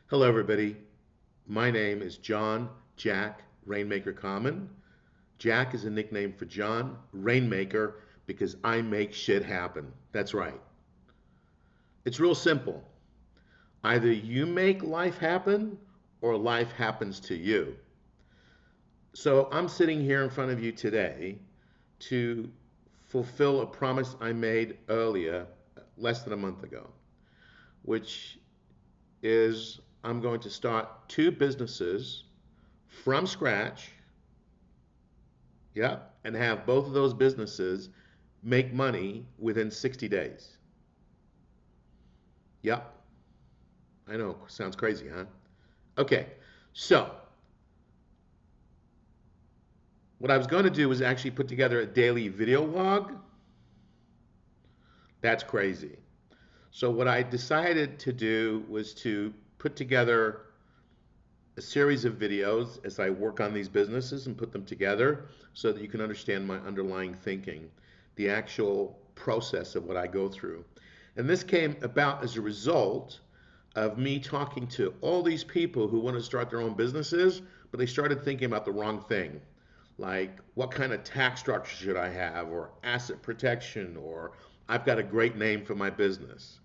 Hello, everybody. My name is John Jack Rainmaker Common. Jack is a nickname for John Rainmaker because I make shit happen. That's right. It's real simple. Either you make life happen or life happens to you. So I'm sitting here in front of you today to fulfill a promise I made earlier, less than a month ago, which is I'm going to start two businesses from scratch. Yep. And have both of those businesses make money within 60 days. Yep. I know. Sounds crazy, huh? Okay. So, what I was going to do was actually put together a daily video log. That's crazy. So, what I decided to do was to put together a series of videos as I work on these businesses and put them together so that you can understand my underlying thinking, the actual process of what I go through. And this came about as a result of me talking to all these people who want to start their own businesses, but they started thinking about the wrong thing. Like, what kind of tax structure should I have, or asset protection, or I've got a great name for my business.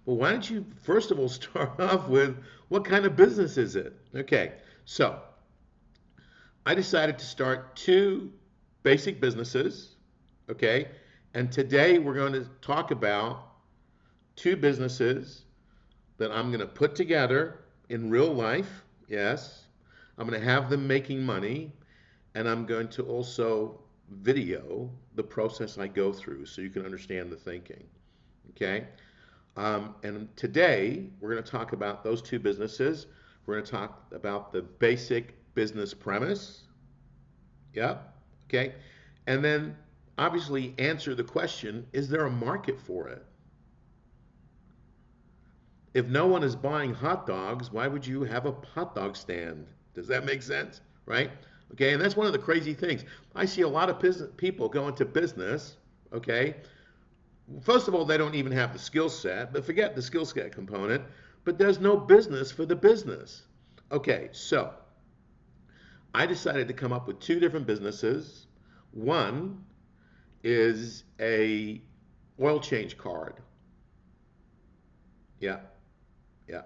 Well, why don't you first of all start off with what kind of business is it? Okay, so I decided to start two basic businesses. Okay, and today we're going to talk about two businesses that I'm going to put together in real life. Yes, I'm going to have them making money, and I'm going to also video the process I go through so you can understand the thinking. Okay. And today we're going to talk about those two businesses. We're going to talk about the basic business premise. Yep. Okay. And then obviously answer the question, is there a market for it? If no one is buying hot dogs, why would you have a hot dog stand? Does that make sense? Right? Okay. And that's one of the crazy things. I see a lot of people go into business. Okay. First of all, they don't even have the skill set, but forget the skill set component, but there's no business for the business. Okay, so I decided to come up with two different businesses. One is a oil change card. Yeah, yeah.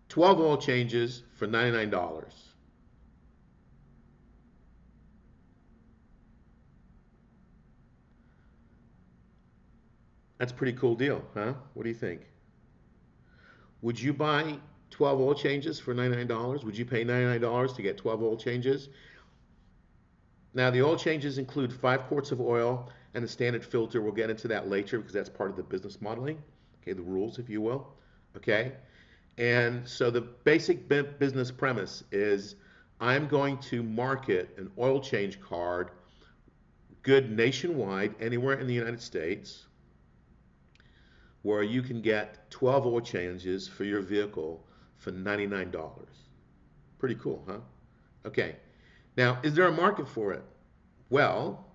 12 oil changes for $99. That's a pretty cool deal, huh? What do you think? Would you buy 12 oil changes for $99? Would you pay $99 to get 12 oil changes? Now, the oil changes include 5 quarts of oil and a standard filter. We'll get into that later because that's part of the business modeling. Okay, the rules, if you will. Okay, and so the basic business premise is I'm going to market an oil change card good nationwide, anywhere in the United States, where you can get 12 oil changes for your vehicle for $99. Pretty cool, huh? Okay, now, is there a market for it? Well,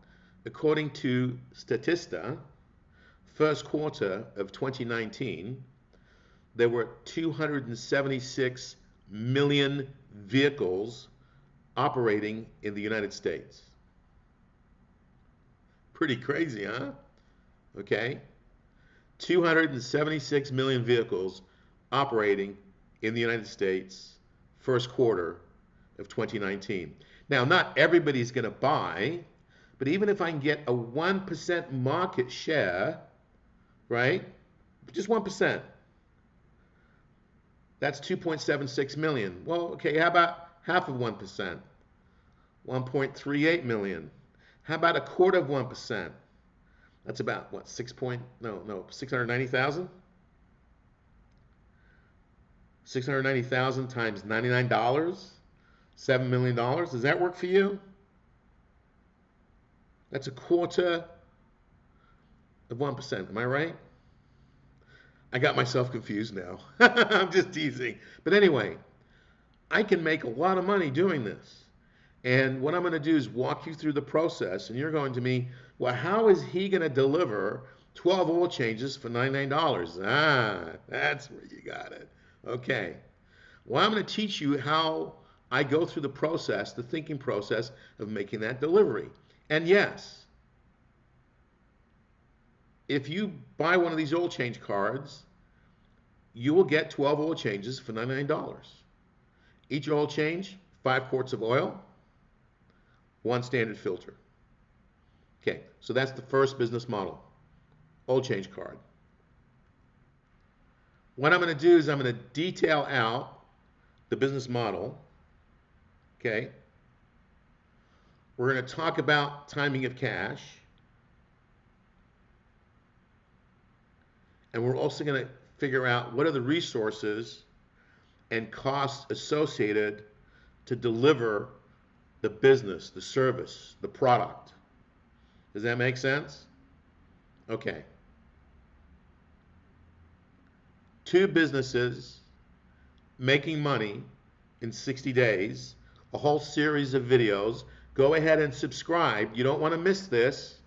according to Statista, first quarter of 2019, there were 276 million vehicles operating in the United States. Pretty crazy, huh? Okay. 276 million vehicles operating in the United States first quarter of 2019. Now, not everybody's going to buy, but even if I can get a 1% market share, right? Just 1%, that's 2.76 million. Well, okay, how about half of 1%? 1.38 million. How about a quarter of 1%? That's about what, 690,000? 690,000 times $99, $7 million. Does that work for you? That's a quarter of 1%. Am I right? I got myself confused now. I'm just teasing. But anyway, I can make a lot of money doing this. And what I'm going to do is walk you through the process, and you're going to me, well, how is he going to deliver 12 oil changes for $99? Ah, that's where you got it. Okay. Well, I'm going to teach you how I go through the process, the thinking process of making that delivery. And yes, if you buy one of these oil change cards, you will get 12 oil changes for $99. Each oil change, 5 quarts of oil, one standard filter. Okay, so that's the first business model, oil change card. What I'm going to do is I'm going to detail out the business model. Okay, we're going to talk about timing of cash, and we're also going to figure out what are the resources and costs associated to deliver the business, the service, the product. Does that make sense? Okay. Two businesses making money in 60 days, a whole series of videos. Go ahead and subscribe. You don't want to miss this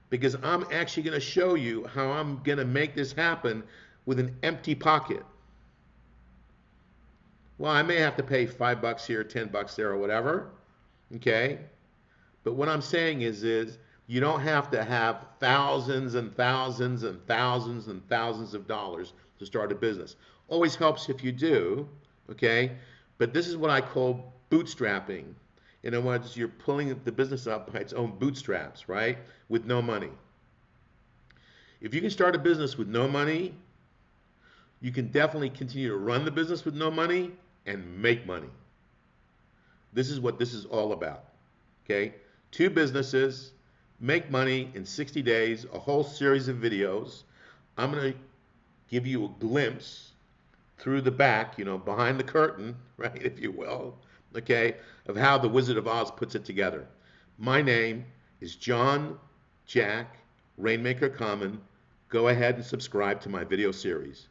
because I'm actually going to show you how I'm going to make this happen with an empty pocket. Well, I may have to pay $5 here, $10 there, or whatever. Okay? But what I'm saying is you don't have to have thousands and thousands and thousands and thousands of dollars to start a business. Always helps if you do, okay? But this is what I call bootstrapping. In other words, you're pulling the business up by its own bootstraps, right? With no money. If you can start a business with no money, you can definitely continue to run the business with no money and make money. This is what this is all about, okay? Two businesses make money in 60 days, a whole series of videos. I'm going to give you a glimpse through the back, behind the curtain, right, if you will, okay, of how the Wizard of Oz puts it together. My name is John Jack Rainmaker Common. Go ahead and subscribe to my video series.